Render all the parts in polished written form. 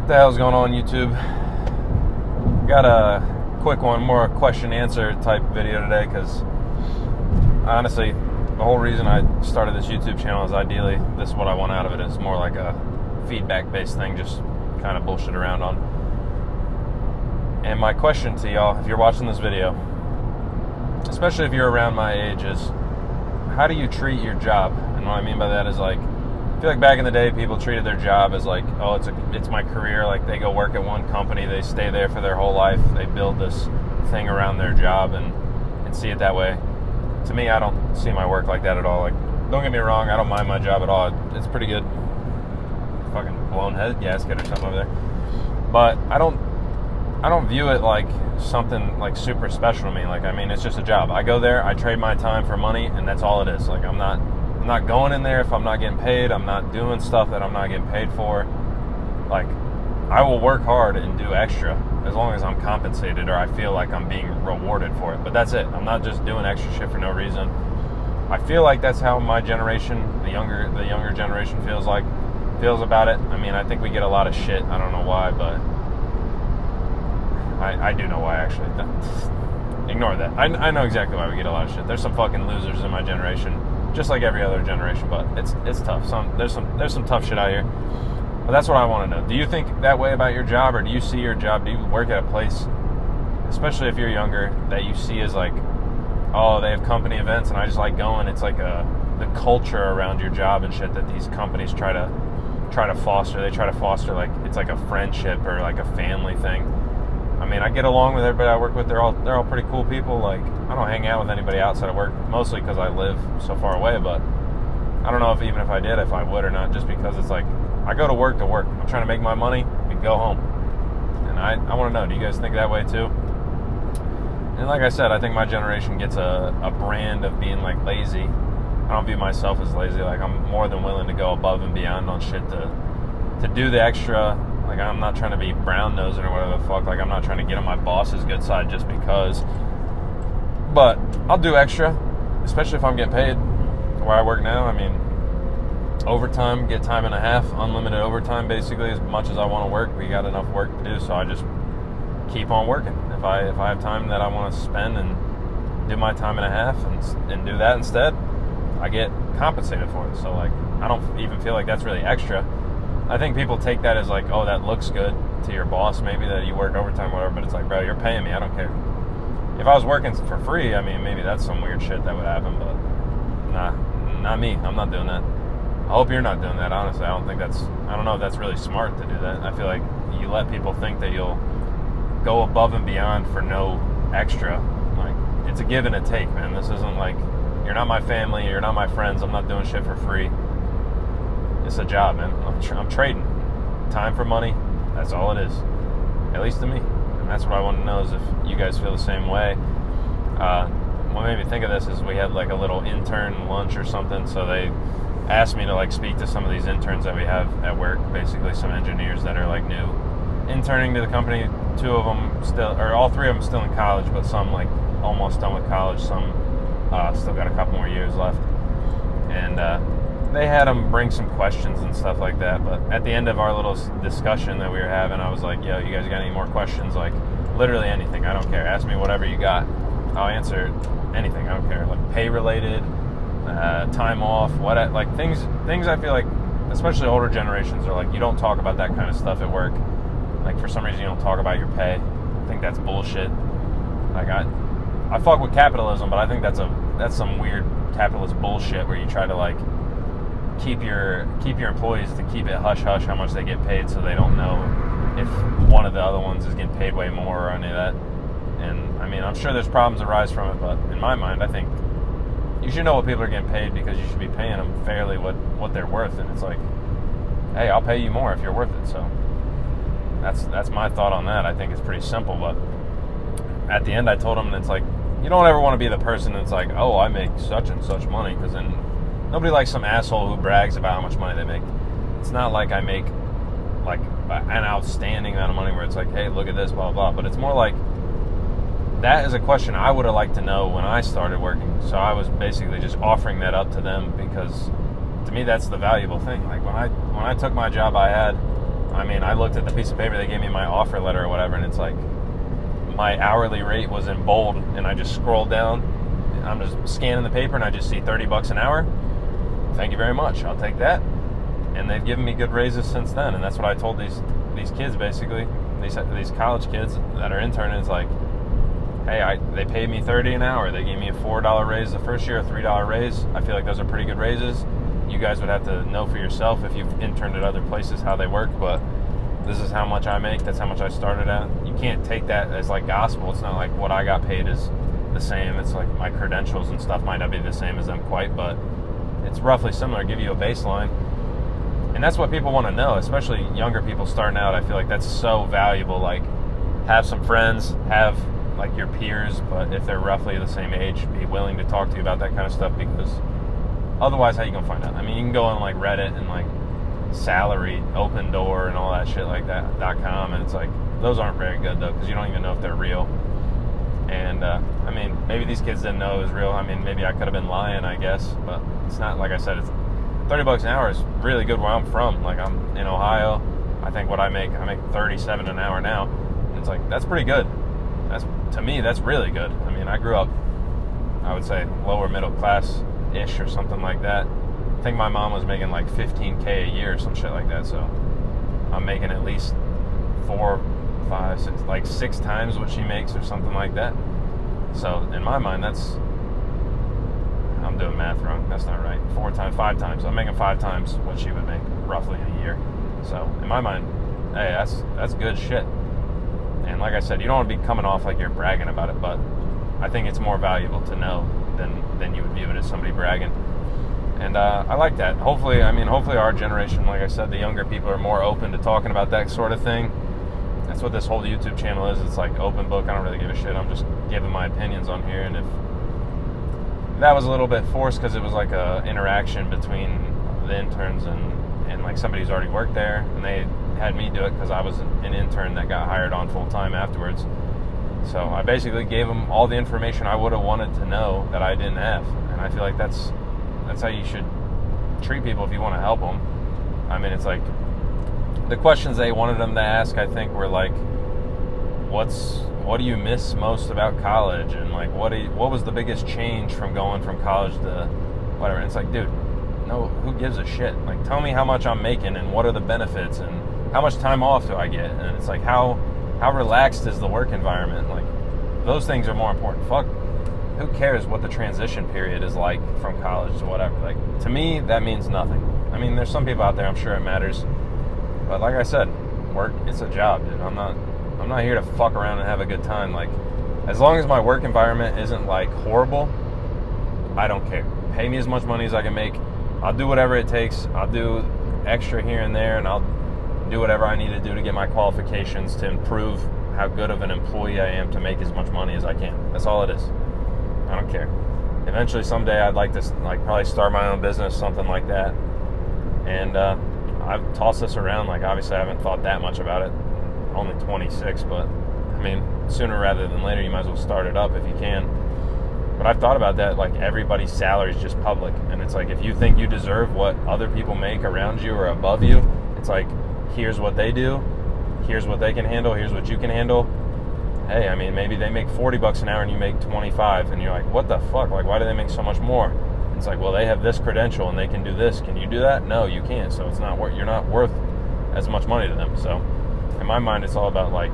the hell's going on, YouTube? Got a quick one, more question answer type video today, because honestly the whole reason I started this YouTube channel is ideally this is what I want out of it. It's more like a feedback based thing, just kind of bullshit around on. And my question to y'all, if you're watching this video, especially if you're around my age, is how do you treat your job? And what I mean by that is, like, I feel like back in the day, people treated their job as like, oh, it's my career. Like, they go work at one company, they stay there for their whole life, they build this thing around their job and see it that way. To me, I don't see my work like that at all. Like, don't get me wrong, I don't mind my job at all. It's pretty good. Fucking blown head gasket or something over there. But I don't view it like something like super special to me. Like, I mean, it's just a job. I go there, I trade my time for money, and that's all it is. Like, I'm not going in there if I'm not getting paid. I'm not doing stuff that I'm not getting paid for. Like, I will work hard and do extra as long as I'm compensated or I feel like I'm being rewarded for it. But that's it. I'm not just doing extra shit for no reason. I feel like that's how my generation, the younger generation feels about it. I mean, I think we get a lot of shit. I don't know why, but I do know why, actually. Ignore that. I know exactly why we get a lot of shit. There's some fucking losers in my generation, just like every other generation, but it's tough. There's some tough shit out here. But that's what I want to know. Do you think that way about your job, or do you see your job, do you work at a place, especially if you're younger, that you see as like, oh, they have company events and I just like going? It's like the culture around your job and shit that these companies try to foster. They try to foster, like, it's like a friendship or like a family thing. I mean, I get along with everybody I work with. They're all pretty cool people. Like, I don't hang out with anybody outside of work, mostly because I live so far away, but I don't know if even if I did, if I would or not, just because it's like, I go to work. I'm trying to make my money and go home. And I want to know, do you guys think that way too? And like I said, I think my generation gets a brand of being like lazy. I don't view myself as lazy. Like, I'm more than willing to go above and beyond on shit to do the extra. Like, I'm not trying to be brown nosing or whatever the fuck. Like, I'm not trying to get on my boss's good side just because. But I'll do extra, especially if I'm getting paid. Where I work now, I mean, overtime, get time and a half, unlimited overtime, basically, as much as I want to work. We got enough work to do, so I just keep on working. If I have time that I want to spend and do my time and a half and do that instead, I get compensated for it. So, like, I don't even feel like that's really extra. I think people take that as like, oh, that looks good to your boss, maybe, that you work overtime or whatever, but it's like, bro, you're paying me, I don't care. If I was working for free, I mean, maybe that's some weird shit that would happen, but nah, not me. I'm not doing that. I hope you're not doing that, honestly. I don't know if that's really smart to do that. I feel like you let people think that you'll go above and beyond for no extra. Like, it's a give and a take, man. This isn't like, you're not my family, you're not my friends, I'm not doing shit for free. It's a job, man. I'm trading time for money. That's all it is, at least to me. And that's what I want to know, is if you guys feel the same way. What made me think of this is we had like a little intern lunch or something, so they asked me to like speak to some of these interns that we have at work, basically some engineers that are like new interning to the company. Two of them still, or all three of them still in college, but some like almost done with college, some still got a couple more years left. And they had them bring some questions and stuff like that, but at the end of our little discussion that we were having, I was like, yo, you guys got any more questions? Like, literally anything, I don't care. Ask me whatever you got. I'll answer anything, I don't care. Like, pay related, time off, like things I feel like, especially older generations, are like, you don't talk about that kind of stuff at work. Like, for some reason, you don't talk about your pay. I think that's bullshit. Like, I fuck with capitalism, but I think that's some weird capitalist bullshit where you try to like keep your employees to keep it hush hush how much they get paid, so they don't know if one of the other ones is getting paid way more or any of that. And I mean, I'm sure there's problems that arise from it, but in my mind, I think you should know what people are getting paid, because you should be paying them fairly what they're worth. And it's like, hey, I'll pay you more if you're worth it. So that's my thought on that. I think it's pretty simple, but at the end I told them, it's like, you don't ever want to be the person that's like, oh, I make such and such money, because then nobody likes some asshole who brags about how much money they make. It's not like I make like an outstanding amount of money where it's like, hey, look at this, blah, blah, but it's more like, that is a question I would have liked to know when I started working. So I was basically just offering that up to them, because to me that's the valuable thing. Like, when I took my job I had, I mean, I looked at the piece of paper they gave me, my offer letter or whatever, and it's like my hourly rate was in bold, and I just scrolled down. I'm just scanning the paper, and I just see $30 an hour. Thank you very much. I'll take that. And they've given me good raises since then, and that's what I told these kids, basically, these college kids that are interning. It's like, hey, they paid me $30 an hour. They gave me a $4 raise the first year, a $3 raise. I feel like those are pretty good raises. You guys would have to know for yourself if you've interned at other places how they work, but this is how much I make. That's how much I started at. You can't take that as like gospel. It's not like what I got paid is the same. It's like my credentials and stuff might not be the same as them quite, but it's roughly similar. Give you a baseline. And that's what people want to know, especially younger people starting out. I feel like that's so valuable. Like, have some friends, have like your peers, but if they're roughly the same age, be willing to talk to you about that kind of stuff, because otherwise, how you gonna find out? I mean, you can go on like Reddit and like Salary, Open Door, and all that shit like that .com, and it's like those aren't very good though, because you don't even know if they're real. And I mean, maybe these kids didn't know it was real. I mean, maybe I could have been lying, I guess, but it's not. Like I said, it's $30 an hour is really good where I'm from. Like, I'm in Ohio. I think what I make 37 an hour now. And it's like, that's pretty good. To me, that's really good. I mean, I grew up, I would say, lower middle class-ish or something like that. I think my mom was making like $15K a year or some shit like that. So I'm making at least 4, 5, 6, like 6 times what she makes or something like that. So in my mind, I'm doing math wrong. That's not right. 4 times, 5 times. I'm making 5 times what she would make roughly in a year. So in my mind, hey, that's good shit. And like I said, you don't want to be coming off like you're bragging about it, but I think it's more valuable to know than you would view it as somebody bragging. And I like that. Hopefully our generation, like I said, the younger people are more open to talking about that sort of thing. That's what this whole YouTube channel is. It's like open book. I don't really give a shit. I'm just giving my opinions on here. And if that was a little bit forced because it was like a interaction between the interns and like somebody who's already worked there, and they had me do it because I was an intern that got hired on full time afterwards. So I basically gave them all the information I would have wanted to know that I didn't have, and I feel like that's how you should treat people if you want to help them. I mean, it's like the questions they wanted them to ask, I think, were like, what do you miss most about college, and like what was the biggest change from going from college to whatever. And it's like, dude, no, who gives a shit? Like, tell me how much I'm making and what are the benefits and how much time off do I get? And it's like, how relaxed is the work environment? Like, those things are more important. Fuck, who cares what the transition period is like from college to whatever? Like, to me, that means nothing. I mean, there's some people out there, I'm sure it matters, but like I said, work, it's a job, dude. I'm not here to fuck around and have a good time. Like, as long as my work environment isn't like horrible, I don't care. Pay me as much money as I can make. I'll do whatever it takes. I'll do extra here and there, and I'll do whatever I need to do to get my qualifications to improve how good of an employee I am to make as much money as I can. That's all it is. I don't care. Eventually, someday, I'd like to like probably start my own business, something like that. And I've tossed this around. Like, obviously, I haven't thought that much about it. Only 26, but I mean, sooner rather than later, you might as well start it up if you can. But I've thought about that. Like, everybody's salary is just public, and it's like, if you think you deserve what other people make around you or above you, it's like, here's what they do, here's what they can handle, here's what you can handle. Hey, I mean, maybe they make $40 an hour and you make 25, and you're like, what the fuck? Like, why do they make so much more? It's like, well, they have this credential and they can do this. Can you do that? No, you can't. So it's not worth. You're not worth as much money to them. So in my mind, it's all about like,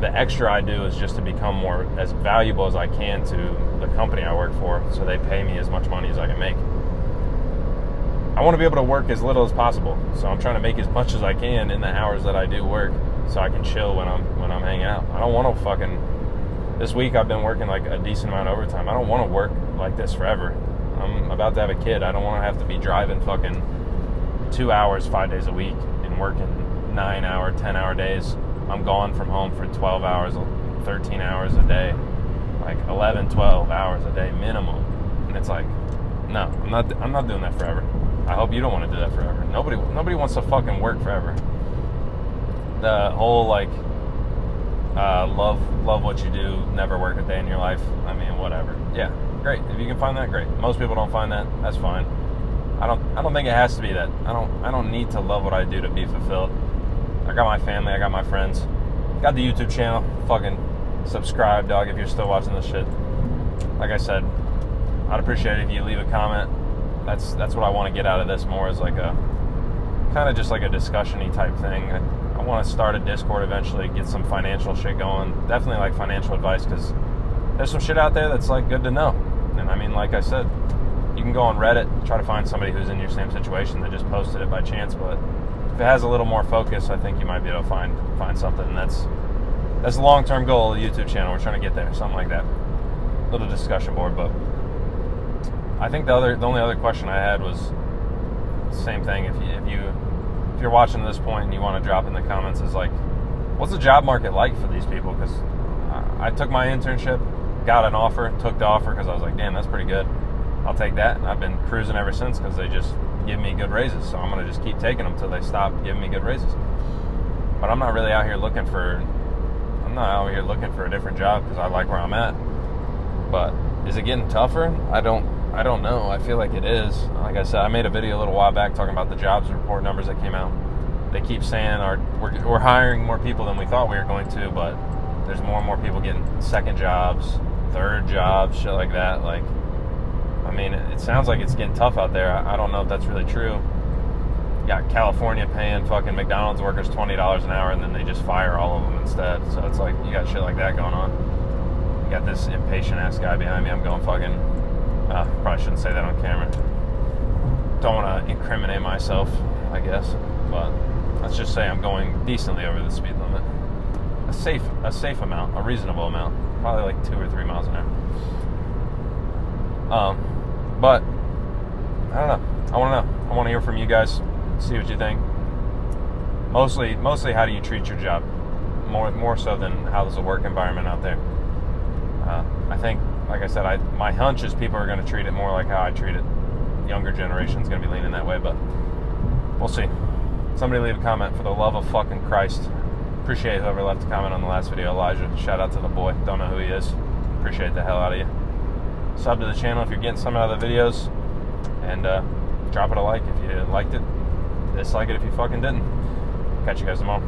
the extra I do is just to become more as valuable as I can to the company I work for, so they pay me as much money as I can make. I want to be able to work as little as possible, so I'm trying to make as much as I can in the hours that I do work, so I can chill when I'm hanging out. I don't want to this week I've been working like a decent amount of overtime. I don't want to work like this forever. I'm about to have a kid. I don't want to have to be driving fucking 2 hours 5 days a week and working 9-hour, 10-hour days. I'm gone from home for 12 hours, 13 hours a day, like 11, 12 hours a day minimum. And it's like, no, I'm not doing that forever. I hope you don't want to do that forever. Nobody wants to fucking work forever. The whole like, love what you do, never work a day in your life. I mean, whatever. Yeah, great. If you can find that, great. Most people don't find that. That's fine. I don't think it has to be that. I don't need to love what I do to be fulfilled. I got my family, I got my friends, got the YouTube channel. Fucking subscribe, dog, if you're still watching this shit. Like I said, I'd appreciate it if you leave a comment. That's what I want to get out of this more, is like a kind of just like a discussion-y type thing. I want to start a Discord eventually, get some financial shit going. Definitely like financial advice, because there's some shit out there that's like good to know. And I mean, like I said, you can go on Reddit, try to find somebody who's in your same situation that just posted it by chance, but if it has a little more focus, I think you might be able to find something. And that's the long-term goal of the YouTube channel. We're trying to get there, something like that. Little discussion board. But I think the only other question I had was the same thing. If you're watching to this point and you want to drop in the comments, is like, what's the job market like for these people? Because I took my internship, got an offer, took the offer because I was like, damn, that's pretty good. I'll take that. And I've been cruising ever since because they just give me good raises. So I'm going to just keep taking them until they stop giving me good raises. But I'm not really out here looking for a different job because I like where I'm at. But is it getting tougher? I don't know. I feel like it is. Like I said, I made a video a little while back talking about the jobs report numbers that came out. They keep saying we're hiring more people than we thought we were going to, but there's more and more people getting second jobs, third jobs, shit like that. Like, I mean, it sounds like it's getting tough out there. I don't know if that's really true. You got California paying fucking McDonald's workers $20 an hour, and then they just fire all of them instead. So it's like, you got shit like that going on. You got this impatient ass guy behind me. I'm going fucking, probably shouldn't say that on camera. Don't want to incriminate myself, I guess. But let's just say I'm going decently over the speed limit. A safe amount, a reasonable amount. Probably like 2 or 3 miles an hour. But I don't know. I want to hear from you guys. See what you think. Mostly, how do you treat your job? More so than how's the work environment out there. I think, like I said, my hunch is people are going to treat it more like how I treat it. Younger generation's going to be leaning that way, but we'll see. Somebody leave a comment, for the love of fucking Christ. Appreciate whoever left a comment on the last video. Elijah, shout out to the boy. Don't know who he is. Appreciate the hell out of you. Sub to the channel if you're getting some out of the videos, and drop it a like if you liked it. Dislike it if you fucking didn't. Catch you guys tomorrow.